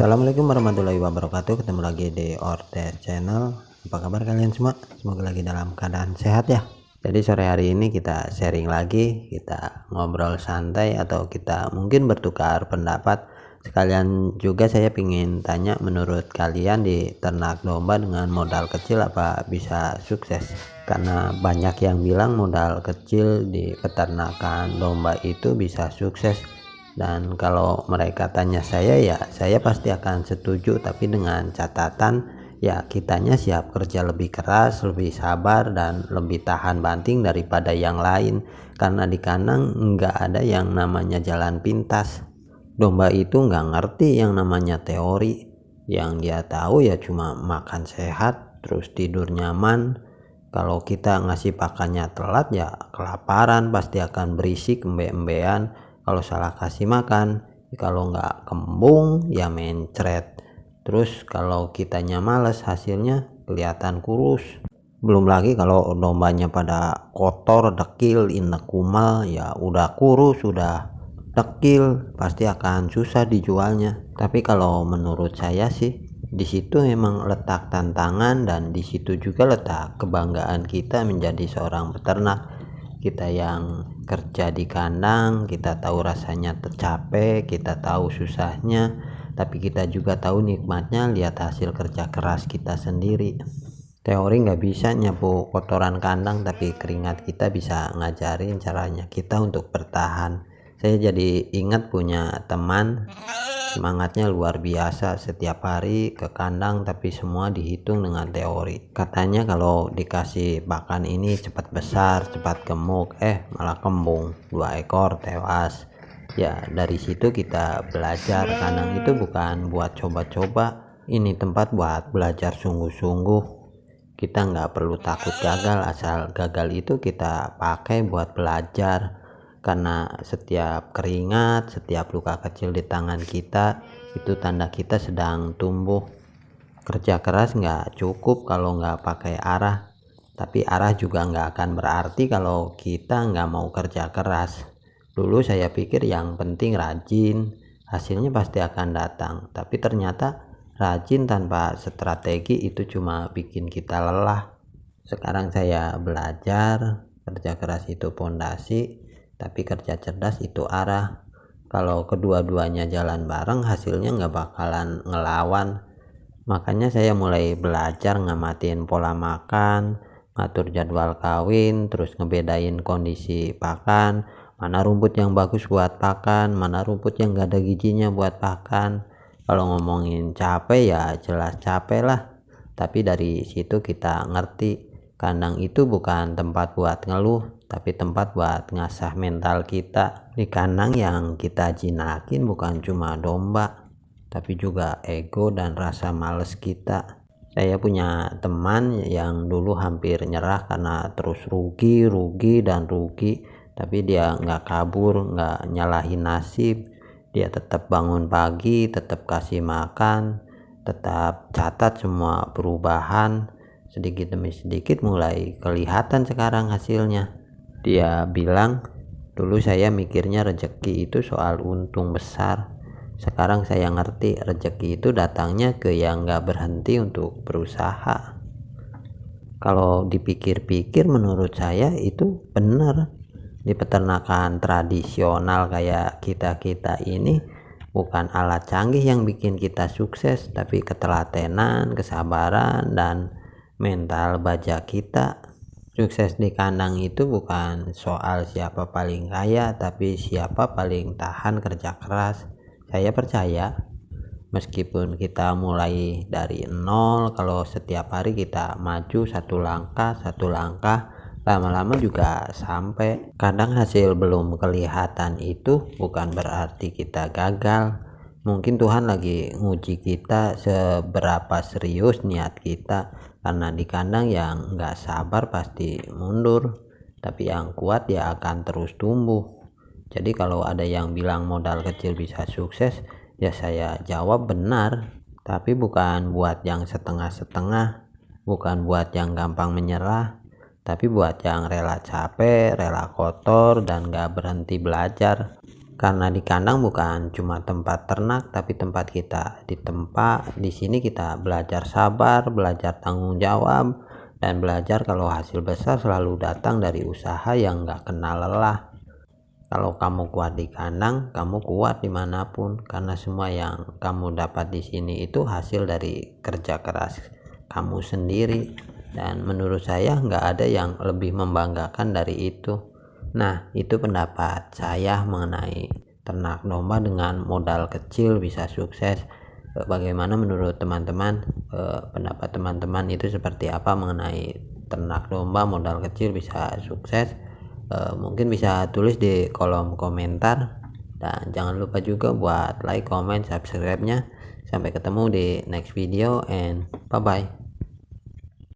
Assalamualaikum warahmatullahi wabarakatuh. Ketemu lagi di Ortes Channel. Apa kabar kalian semua? Semoga lagi dalam keadaan sehat ya. Jadi sore hari ini kita sharing lagi, kita ngobrol santai atau kita mungkin bertukar pendapat. Sekalian juga saya ingin tanya, menurut kalian di ternak domba dengan modal kecil apa bisa sukses? Karena banyak yang bilang modal kecil di peternakan domba itu bisa sukses. Dan kalau mereka tanya saya, ya saya pasti akan setuju, tapi dengan catatan ya kitanya siap kerja lebih keras, lebih sabar, dan lebih tahan banting daripada yang lain. Karena di kandang nggak ada yang namanya jalan pintas. Domba itu nggak ngerti yang namanya teori. Yang dia tahu ya cuma makan sehat, terus tidur nyaman. Kalau kita ngasih pakannya telat ya kelaparan, pasti akan berisik embe-embean. Kalau salah kasih makan, kalau nggak kembung ya mencret. Terus kalau kitanya males, hasilnya kelihatan kurus. Belum lagi kalau dombanya pada kotor, dekil, inek kumal, ya udah kurus, udah dekil, pasti akan susah dijualnya. Tapi kalau menurut saya sih, di situ memang letak tantangan, dan di situ juga letak kebanggaan kita menjadi seorang peternak. Kita yang kerja di kandang, kita tahu rasanya tercapek, kita tahu susahnya, tapi kita juga tahu nikmatnya lihat hasil kerja keras kita sendiri. Teori nggak bisa nyapu kotoran kandang, tapi keringat kita bisa ngajarin caranya kita untuk bertahan. Saya jadi ingat punya teman, semangatnya luar biasa, setiap hari ke kandang, tapi semua dihitung dengan teori. Katanya kalau dikasih pakan ini cepat besar, cepat gemuk, malah kembung, 2 ekor tewas. Ya dari situ kita belajar, kandang itu bukan buat coba-coba, ini tempat buat belajar sungguh-sungguh. Kita nggak perlu takut gagal, asal gagal itu kita pakai buat belajar. Karena setiap keringat, setiap luka kecil di tangan kita, itu tanda kita sedang tumbuh. Kerja keras nggak cukup kalau nggak pakai arah, tapi arah juga nggak akan berarti kalau kita nggak mau kerja keras. Dulu saya pikir yang penting rajin, hasilnya pasti akan datang. Tapi ternyata rajin tanpa strategi itu cuma bikin kita lelah. Sekarang saya belajar, kerja keras itu pondasi, tapi kerja cerdas itu arah. Kalau kedua-duanya jalan bareng, hasilnya nggak bakalan ngelawan. Makanya saya mulai belajar ngamatin pola makan, ngatur jadwal kawin, terus ngebedain kondisi pakan, mana rumput yang bagus buat pakan, mana rumput yang gak ada gizinya buat pakan. Kalau ngomongin capek ya jelas capek lah, tapi dari situ kita ngerti kandang itu bukan tempat buat ngeluh, tapi tempat buat ngasah mental kita. Di kandang yang kita jinakin bukan cuma domba, tapi juga ego dan rasa males kita. Saya punya teman yang dulu hampir nyerah karena terus rugi, tapi dia nggak kabur, nggak nyalahin nasib. Dia tetap bangun pagi, tetap kasih makan, tetap catat semua perubahan. Sedikit demi sedikit mulai kelihatan sekarang hasilnya. Dia bilang, dulu saya mikirnya rezeki itu soal untung besar. Sekarang saya ngerti rezeki itu datangnya ke yang gak berhenti untuk berusaha. Kalau dipikir-pikir menurut saya itu benar. Di peternakan tradisional kayak kita ini, bukan alat canggih yang bikin kita sukses, tapi ketelatenan, kesabaran, dan mental baja kita. Sukses di kandang itu bukan soal siapa paling kaya, tapi siapa paling tahan kerja keras. Saya percaya meskipun kita mulai dari nol, kalau setiap hari kita maju satu langkah, lama-lama juga sampai. Kadang hasil belum kelihatan itu bukan berarti kita gagal. Mungkin Tuhan lagi nguji kita seberapa serius niat kita. Karena di kandang yang nggak sabar pasti mundur, tapi yang kuat ya akan terus tumbuh. Jadi kalau ada yang bilang modal kecil bisa sukses, ya saya jawab benar, tapi bukan buat yang setengah-setengah, bukan buat yang gampang menyerah, tapi buat yang rela capek, rela kotor, dan gak berhenti belajar. Karena di kandang bukan cuma tempat ternak, tapi tempat kita di sini kita belajar sabar, belajar tanggung jawab, dan belajar kalau hasil besar selalu datang dari usaha yang gak kenal lelah. Kalau kamu kuat di kandang, kamu kuat dimanapun, karena semua yang kamu dapat di sini itu hasil dari kerja keras kamu sendiri. Dan menurut saya nggak ada yang lebih membanggakan dari itu. Nah, itu pendapat saya mengenai ternak domba dengan modal kecil bisa sukses. Bagaimana menurut teman-teman? Pendapat teman-teman itu seperti apa mengenai ternak domba modal kecil bisa sukses? Mungkin bisa tulis di kolom komentar, dan jangan lupa juga buat like, comment, subscribe nya. Sampai ketemu di next video and bye bye.